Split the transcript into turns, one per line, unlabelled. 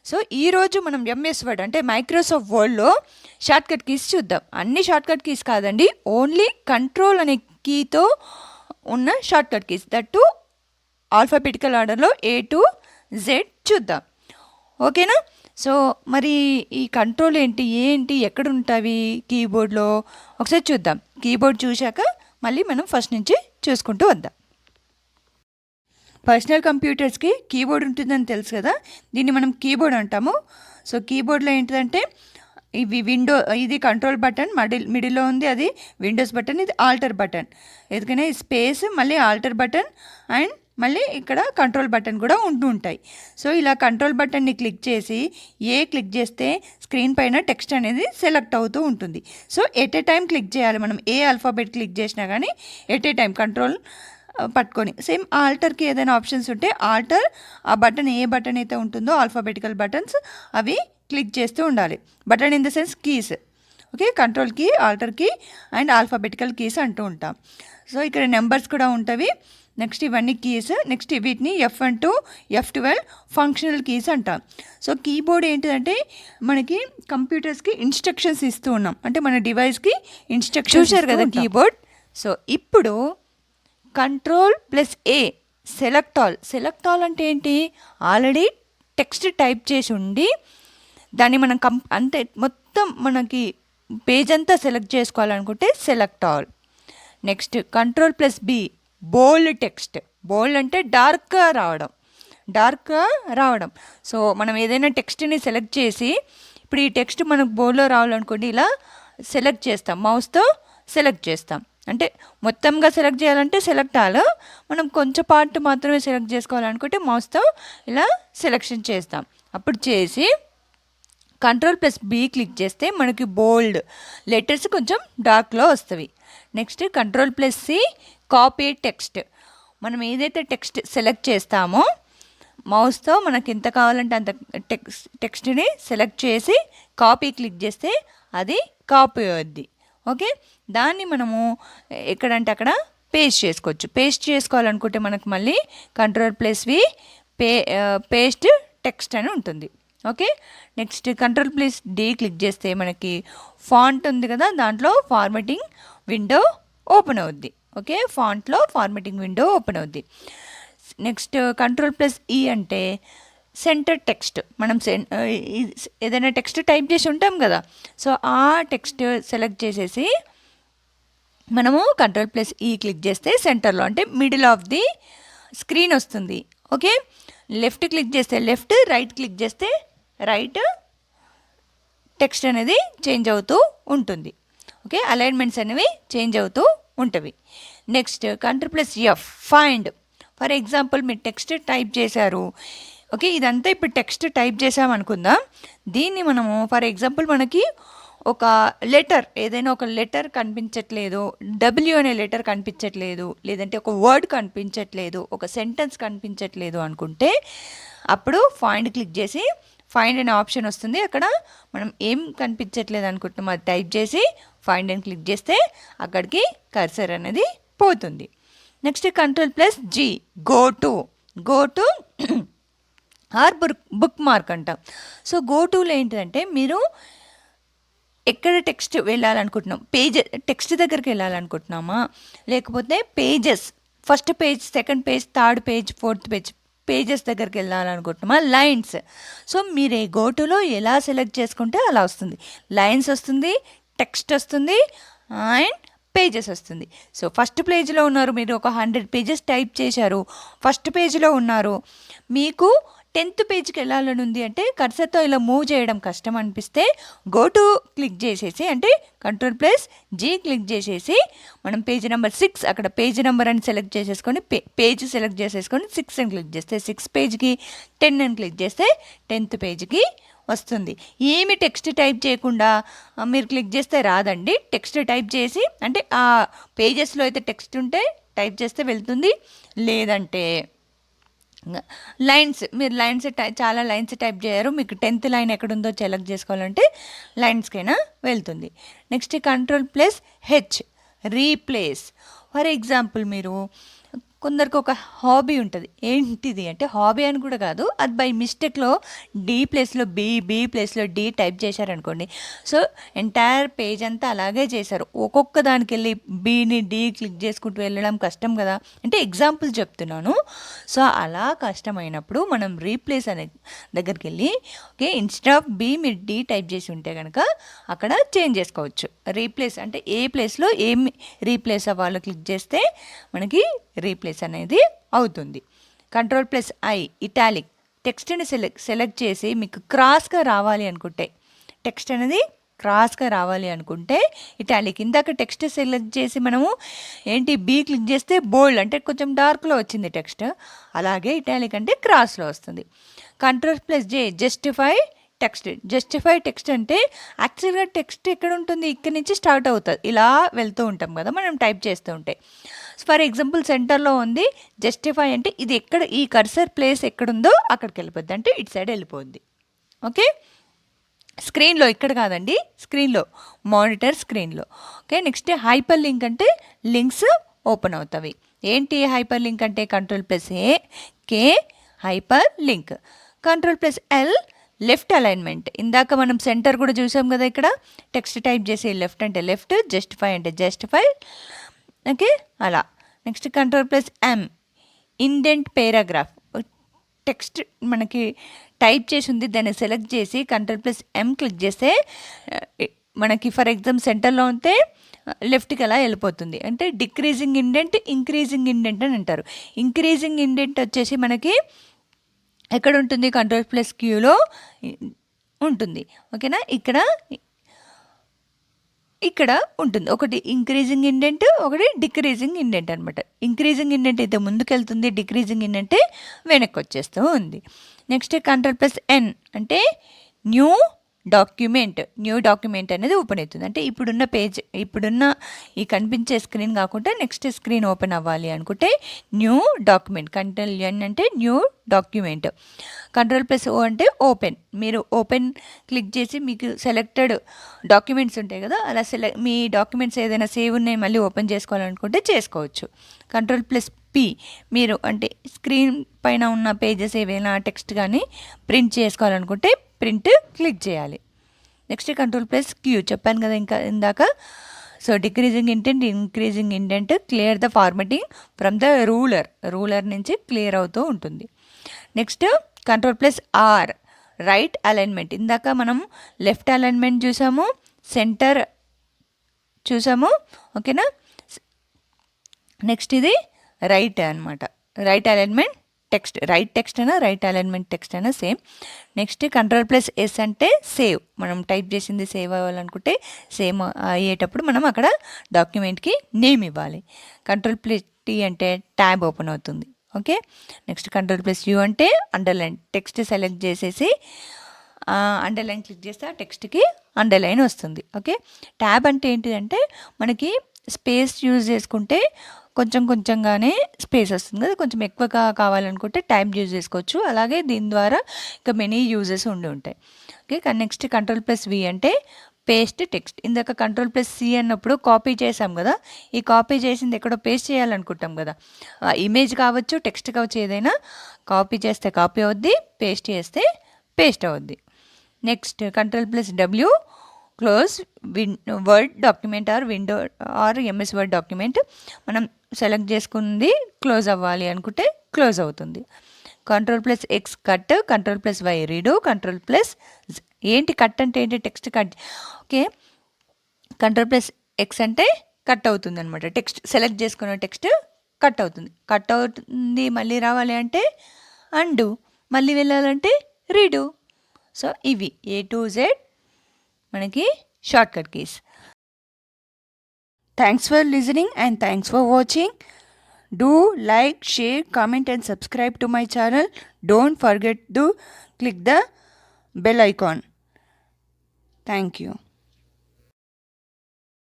So ఈరోజు మనం MS word అంటే మైక్రోసాఫ్ట్ వర్డ్లో షార్ట్కట్ కీస్ చూద్దాం. అన్ని షార్ట్కట్ కీస్ కాదండి, ఓన్లీ కంట్రోల్ అనే కీతో ఉన్న షార్ట్కట్ కీస్, దట్టు ఆల్ఫాబెటికల్ ఆర్డర్లో A to Z చూద్దాం. ఓకేనా? సో మరి ఈ కంట్రోల్ ఏంటి ఎక్కడ ఉంటాయి కీబోర్డ్లో ఒకసారి చూద్దాం. కీబోర్డ్ చూశాక మళ్ళీ మనం ఫస్ట్ నుంచి చూసుకుంటూ వద్దాం. పర్సనల్ కంప్యూటర్స్కి కీబోర్డ్ ఉంటుందని తెలుసు కదా, దీన్ని మనం కీబోర్డ్ అంటాము. సో కీబోర్డ్లో ఏంటిదంటే ఇవి ఇది కంట్రోల్ బటన్, మిడిల్లో ఉంది అది విండోస్ బటన్, ఇది ఆల్టర్ బటన్. ఎందుకనే స్పేస్, మళ్ళీ ఆల్టర్ బటన్ అండ్ మళ్ళీ ఇక్కడ కంట్రోల్ బటన్ కూడా ఉంటాయి. సో ఇలా కంట్రోల్ బటన్ని క్లిక్ చేసి క్లిక్ చేస్తే స్క్రీన్ పైన టెక్స్ట్ అనేది సెలెక్ట్ అవుతూ ఉంటుంది. So at a time click చేయాలి మనం. ఆల్ఫాబెట్ క్లిక్ చేసినా కానీ ఎట్ ఏ టైం కంట్రోల్ పట్టుకొని, సేమ్ ఆల్టర్కి ఏదైనా ఆప్షన్స్ ఉంటే ఆల్టర్ ఆ బటన్ ఏ బటన్ అయితే ఉంటుందో ఆల్ఫాబెటికల్ బటన్స్ అవి క్లిక్ చేస్తూ ఉండాలి. Button in the sense keys. Okay, control key, alter key and alphabetical keys అంటూ ఉంటాం. సో ఇక్కడ నెంబర్స్ కూడా ఉంటాయి. నెక్స్ట్ ఇవన్నీ కీస్. నెక్స్ట్ వీటిని F1 to F12 functional keys అంటాం. సో కీబోర్డ్ ఏంటిదంటే మనకి కంప్యూటర్స్కి ఇన్స్ట్రక్షన్స్ ఇస్తూ ఉన్నాం, అంటే మన డివైస్కి ఇన్స్ట్రక్షన్స్ చూశారు కదా కీబోర్డ్. సో ఇప్పుడు Ctrl+A సెలెక్ట్ ఆల్ అంటే ఏంటి, ఆల్రెడీ టెక్స్ట్ టైప్ చేసి ఉండి దాన్ని మనం అంటే మొత్తం మనకి పేజ్ అంతా సెలెక్ట్ చేసుకోవాలనుకుంటే సెలెక్ట్ ఆల్. నెక్స్ట్ Ctrl+B బోల్డ్ టెక్స్ట్. బోల్డ్ అంటే డార్క్గా రావడం. సో మనం ఏదైనా టెక్స్ట్ని సెలెక్ట్ చేసి ఇప్పుడు ఈ టెక్స్ట్ మనకు బోల్డ్లో రావాలనుకోండి, ఇలా సెలెక్ట్ చేస్తాం, మౌస్తో సెలెక్ట్ చేస్తాం. అంటే మొత్తంగా సెలెక్ట్ చేయాలంటే సెలెక్ట్ ఆల్, మనం కొంచెం పార్ట్ మాత్రమే సెలెక్ట్ చేసుకోవాలనుకుంటే మౌస్తో ఇలా సెలెక్షన్ చేస్తాం. అప్పుడు చేసి Ctrl+B క్లిక్ చేస్తే మనకి బోల్డ్ లెటర్స్ కొంచెం డార్క్లో వస్తాయి. Next Ctrl+C copy text. మనం ఏదైతే టెక్స్ట్ సెలెక్ట్ చేస్తామో మౌస్తో మనకి ఎంత కావాలంటే అంత టెక్స్ట్ని సెలెక్ట్ చేసి కాపీ క్లిక్ చేస్తే అది కాపీ అవుద్ది. ఓకే, దాన్ని మనము ఎక్కడంటే అక్కడ పేస్ట్ చేసుకోవచ్చు. పేస్ట్ చేసుకోవాలనుకుంటే మనకు మళ్ళీ Ctrl+V పేస్ట్ టెక్స్ట్ అని ఉంటుంది. ఓకే, నెక్స్ట్ Ctrl+D క్లిక్ చేస్తే మనకి ఫాంట్ ఉంది కదా, దాంట్లో ఫార్మాటింగ్ విండో ఓపెన్ అవుద్ది. ఓకే, ఫాంట్లో ఫార్మాటింగ్ విండో ఓపెన్ అవుద్ది. నెక్స్ట్ Ctrl+E అంటే సెంటర్ టెక్స్ట్. మనం ఏదైనా టెక్స్ట్ టైప్ చేసి ఉంటాం కదా, సో ఆ టెక్స్ట్ సెలెక్ట్ చేసేసి మనము Ctrl+E క్లిక్ చేస్తే సెంటర్లో అంటే మిడిల్ ఆఫ్ ది స్క్రీన్ వస్తుంది. ఓకే, లెఫ్ట్ క్లిక్ చేస్తే లెఫ్ట్, రైట్ క్లిక్ చేస్తే రైట్, టెక్స్ట్ అనేది చేంజ్ అవుతూ ఉంటుంది. ఓకే, అలైన్మెంట్స్ అనేవి చేంజ్ అవుతూ ఉంటవి. Next Ctrl+F find. For example మీరు టెక్స్ట్ టైప్ చేశారు. ఓకే, ఇదంతా ఇప్పుడు టెక్స్ట్ టైప్ చేసామనుకుందాం. దీన్ని మనము ఫర్ ఎగ్జాంపుల్ మనకి ఒక లెటర్, ఏదైనా ఒక లెటర్ కనిపించట్లేదు, W అనే లెటర్ కనిపించట్లేదు, లేదంటే ఒక వర్డ్ కనిపించట్లేదు, ఒక సెంటెన్స్ కనిపించట్లేదు అనుకుంటే అప్పుడు ఫైండ్ క్లిక్ చేసి ఫైండ్ అనే ఆప్షన్ వస్తుంది. అక్కడ మనం ఏం కనిపించట్లేదు అనుకుంటున్నాం అది టైప్ చేసి ఫైండ్ అని క్లిక్ చేస్తే అక్కడికి కర్సర్ అనేది పోతుంది. Next Ctrl+G go to or bookmark అంటాం. సో గో టులో ఏంటిదంటే మీరు ఎక్కడ టెక్స్ట్ వెళ్ళాలనుకుంటున్నాం, టెక్స్ట్ దగ్గరికి వెళ్ళాలనుకుంటున్నామా, లేకపోతే pages, first page, second page, third page, fourth pages దగ్గరికి వెళ్ళాలనుకుంటున్నామా, లైన్స్. సో మీరు గోటులో ఎలా సెలెక్ట్ చేసుకుంటే అలా వస్తుంది. లైన్స్ వస్తుంది, టెక్స్ట్ వస్తుంది అండ్ పేజెస్ వస్తుంది. సో ఫస్ట్ పేజ్లో ఉన్నారు, మీరు ఒక 100 పేజెస్ టైప్ చేశారు, ఫస్ట్ పేజ్లో ఉన్నారు, మీకు 10th పేజ్కి వెళ్ళాలని ఉంది అంటే కర్సర్తో ఇలా మూవ్ చేయడం కష్టం అనిపిస్తే గో టు క్లిక్ చేసేసి అంటే Ctrl+G క్లిక్ చేసేసి మనం పేజ్ నెంబర్ 6 అక్కడ పేజ్ నెంబర్ అని సెలెక్ట్ చేసేసుకొని పేజ్ సెలెక్ట్ చేసేసుకొని 6 అని క్లిక్ చేస్తే 6 పేజ్కి, 10 అని క్లిక్ చేస్తే 10th పేజ్కి వస్తుంది. ఏమి టెక్స్ట్ టైప్ చేయకుండా మీరు క్లిక్ చేస్తే రాదండి. టెక్స్ట్ టైప్ చేసి అంటే ఆ పేజెస్లో అయితే టెక్స్ట్ ఉంటే టైప్ చేస్తే వెళ్తుంది, లేదంటే లైన్స్, మీరు చాలా లైన్స్ టైప్ చేయరు, మీకు 10th లైన్ ఎక్కడుందో సెలెక్ట్ చేసుకోవాలంటే లైన్స్కైనా వెళ్తుంది. Next Ctrl+H replace. For example మీరు కొందరికి ఒక హాబీ ఉంటుంది. ఏంటిది అంటే హాబీ అని కూడా కాదు, అది బై మిస్టేక్లో డి ప్లేస్లో బి ప్లేస్లో డి టైప్ చేశారనుకోండి. సో ఎంటైర్ పేజ్ అంతా అలాగే చేశారు. ఒక్కొక్క దానికి వెళ్ళి బిని డి క్లిక్ చేసుకుంటూ వెళ్ళడం కష్టం కదా, అంటే ఎగ్జాంపుల్ చెప్తున్నాను. సో అలా కష్టమైనప్పుడు మనం రీప్లేస్ అనే దగ్గరికి వెళ్ళి ఓకే ఇన్స్టెడ్ ఆఫ్ బి మీరు డి టైప్ చేసి ఉంటే కనుక అక్కడ చేంజ్ చేసుకోవచ్చు. రీప్లేస్ అంటే ఏ ప్లేస్లో ఏమి రీప్లేస్ అవ్వాలో క్లిక్ చేస్తే మనకి రీప్లేస్ అనేది అవుతుంది. Ctrl+I ఇటాలిక్ టెక్స్ట్ని సెలెక్ట్ చేసి మీకు క్రాస్గా రావాలి అనుకుంటే, టెక్స్ట్ అనేది క్రాస్గా రావాలి అనుకుంటే ఇటాలిక్. ఇందాక టెక్స్ట్ సెలెక్ట్ చేసి మనము ఏంటి బి క్లిక్ చేస్తే బోల్డ్ అంటే కొంచెం డార్క్లో వచ్చింది టెక్స్ట్, అలాగే ఇటాలిక్ అంటే క్రాస్లో వస్తుంది. Ctrl+J justify text. Justify text అంటే యాక్చువల్గా టెక్స్ట్ ఎక్కడ ఉంటుంది, ఇక్కడ నుంచి స్టార్ట్ అవుతుంది, ఇలా వెళ్తూ ఉంటాం కదా మనం టైప్ చేస్తూ ఉంటే. ఫర్ ఎగ్జాంపుల్ సెంటర్లో ఉంది, జస్టిఫై అంటే ఇది ఎక్కడ ఈ కర్సర్ ప్లేస్ ఎక్కడుందో అక్కడికి వెళ్ళిపోద్ది, అంటే ఇటు సైడ్ వెళ్ళిపోద్ది. ఓకే స్క్రీన్లో, ఇక్కడ కాదండి స్క్రీన్లో, మానిటర్ స్క్రీన్లో. ఓకే నెక్స్ట్ హైపర్ లింక్ అంటే లింక్స్ ఓపెన్ అవుతాయి. ఏంటి హైపర్ లింక్ అంటే Ctrl+A K hyper link. Ctrl+L left alignment. ఇందాక మనం సెంటర్ కూడా చూసాం కదా, ఇక్కడ టెక్స్ట్ టైప్ చేసి లెఫ్ట్ అంటే లెఫ్ట్, జస్టిఫై అంటే జస్టిఫై. ఓకే అలా. Next Ctrl+M indent paragraph. Text మనకి టైప్ చేసి ఉంది, దాన్ని సెలెక్ట్ చేసి Ctrl+M క్లిక్ చేస్తే మనకి ఫర్ ఎగ్జాంపుల్ సెంటర్లో ఉంటే లెఫ్ట్కి అలా వెళ్ళిపోతుంది. అంటే డిక్రీజింగ్ ఇండెంట్, ఇంక్రీజింగ్ ఇండెంట్ అని అంటారు. ఇంక్రీజింగ్ ఇండెంట్ వచ్చేసి మనకి ఎక్కడ ఉంటుంది, Ctrl+Qలో ఉంటుంది. ఓకేనా ఇక్కడ ఉంటుంది ఒకటి ఇంక్రీజింగ్ ఇండెంట్, ఒకటి డిక్రీజింగ్ ఇండెంట్ అనమాట. ఇంక్రీజింగ్ ఇండెంట్ అయితే ముందుకెళ్తుంది, డిక్రీజింగ్ ఇండెంట్ వెనక్కి వచ్చేస్తూ ఉంది. నెక్స్ట్ Ctrl+N అంటే న్యూ డాక్యుమెంట్ అనేది ఓపెన్ అవుతుంది. అంటే ఇప్పుడున్న పేజ్, ఇప్పుడున్న ఈ కనిపించే స్క్రీన్ కాకుండా నెక్స్ట్ స్క్రీన్ ఓపెన్ అవ్వాలి అనుకుంటే న్యూ డాక్యుమెంట్. Ctrl+N అంటే న్యూ డాక్యుమెంట్. Ctrl+O అంటే ఓపెన్. మీరు ఓపెన్ క్లిక్ చేసి మీకు సెలెక్టెడ్ డాక్యుమెంట్స్ ఉంటాయి కదా, అలా మీ డాక్యుమెంట్స్ ఏదైనా సేవ్ ఉన్నాయి మళ్ళీ ఓపెన్ చేసుకోవాలనుకుంటే చేసుకోవచ్చు. Ctrl+P మీరు అంటే స్క్రీన్ పైన ఉన్న పేజెస్ ఏవైనా టెక్స్ట్ కానీ ప్రింట్ చేసుకోవాలనుకుంటే ప్రింట్ క్లిక్ చేయాలి. నెక్స్ట్ Ctrl+Q చెప్పాను కదా ఇందాక. So decreasing indent, increasing indent, clear the formatting from the ruler నుంచి క్లియర్ అవుతూ ఉంటుంది. Next Ctrl+R right alignment. ఇందాక మనం లెఫ్ట్ అలైన్మెంట్ చూసాము, సెంటర్ చూసాము. ఓకేనా నెక్స్ట్ ఇది రైట్ అనమాట. Right alignment text, right text అయినా రైట్ అలైన్మెంట్ టెక్స్ట్ అయినా సేమ్. నెక్స్ట్ Ctrl+S అంటే సేవ్. మనం టైప్ చేసింది సేవ్ అవ్వాలనుకుంటే సేమ్ అయ్యేటప్పుడు మనం అక్కడ డాక్యుమెంట్కి నేమ్ ఇవ్వాలి. Ctrl+T అంటే ట్యాబ్ ఓపెన్ అవుతుంది. ఓకే నెక్స్ట్ Ctrl+U అంటే అండర్లైన్. టెక్స్ట్ సెలెక్ట్ చేసేసి అండర్లైన్ క్లిక్ చేస్తే ఆ టెక్స్ట్కి అండర్లైన్ వస్తుంది. ఓకే ట్యాబ్ అంటే ఏంటిదంటే మనకి స్పేస్ యూజ్ చేసుకుంటే కొంచెంగానే స్పేస్ వస్తుంది కదా, కొంచెం ఎక్కువగా కావాలనుకుంటే ట్యాబ్ యూజ్ చేసుకోవచ్చు. అలాగే దీని ద్వారా ఇంకా మెనీ యూజెస్ ఉంటాయి. ఓకే నెక్స్ట్ Ctrl+V అంటే పేస్ట్ టెక్స్ట్. ఇందాక Ctrl+C అన్నప్పుడు కాపీ చేసాం కదా, ఈ కాపీ చేసింది ఎక్కడో పేస్ట్ చేయాలనుకుంటాం కదా, ఇమేజ్ కావచ్చు టెక్స్ట్ కావచ్చు, ఏదైనా కాపీ చేస్తే కాపీ అవుద్ది, పేస్ట్ చేస్తే పేస్ట్ అవుద్ది. Next Ctrl+W close word document are window are MS word document. మనం సెలెక్ట్ చేసుకుంది క్లోజ్ అవ్వాలి అనుకుంటే క్లోజ్ అవుతుంది. Ctrl+X cut, Ctrl+Y read, Ctrl+Z ఏంటి కట్ అంటే ఏంటి, టెక్స్ట్ కట్. ఓకే Ctrl+X అంటే కట్ అవుతుంది అనమాట. టెక్స్ట్ సెలెక్ట్ చేసుకున్న టెక్స్ట్ కట్ అవుతుంది. మళ్ళీ రావాలి అంటే అండు, మళ్ళీ వెళ్ళాలంటే రీడు. సో ఇవి A to Z మనకి short cut keys. Thanks for listening and thanks for watching. Do like, share, comment and subscribe to my channel. Don't forget to click the bell icon. Thank you.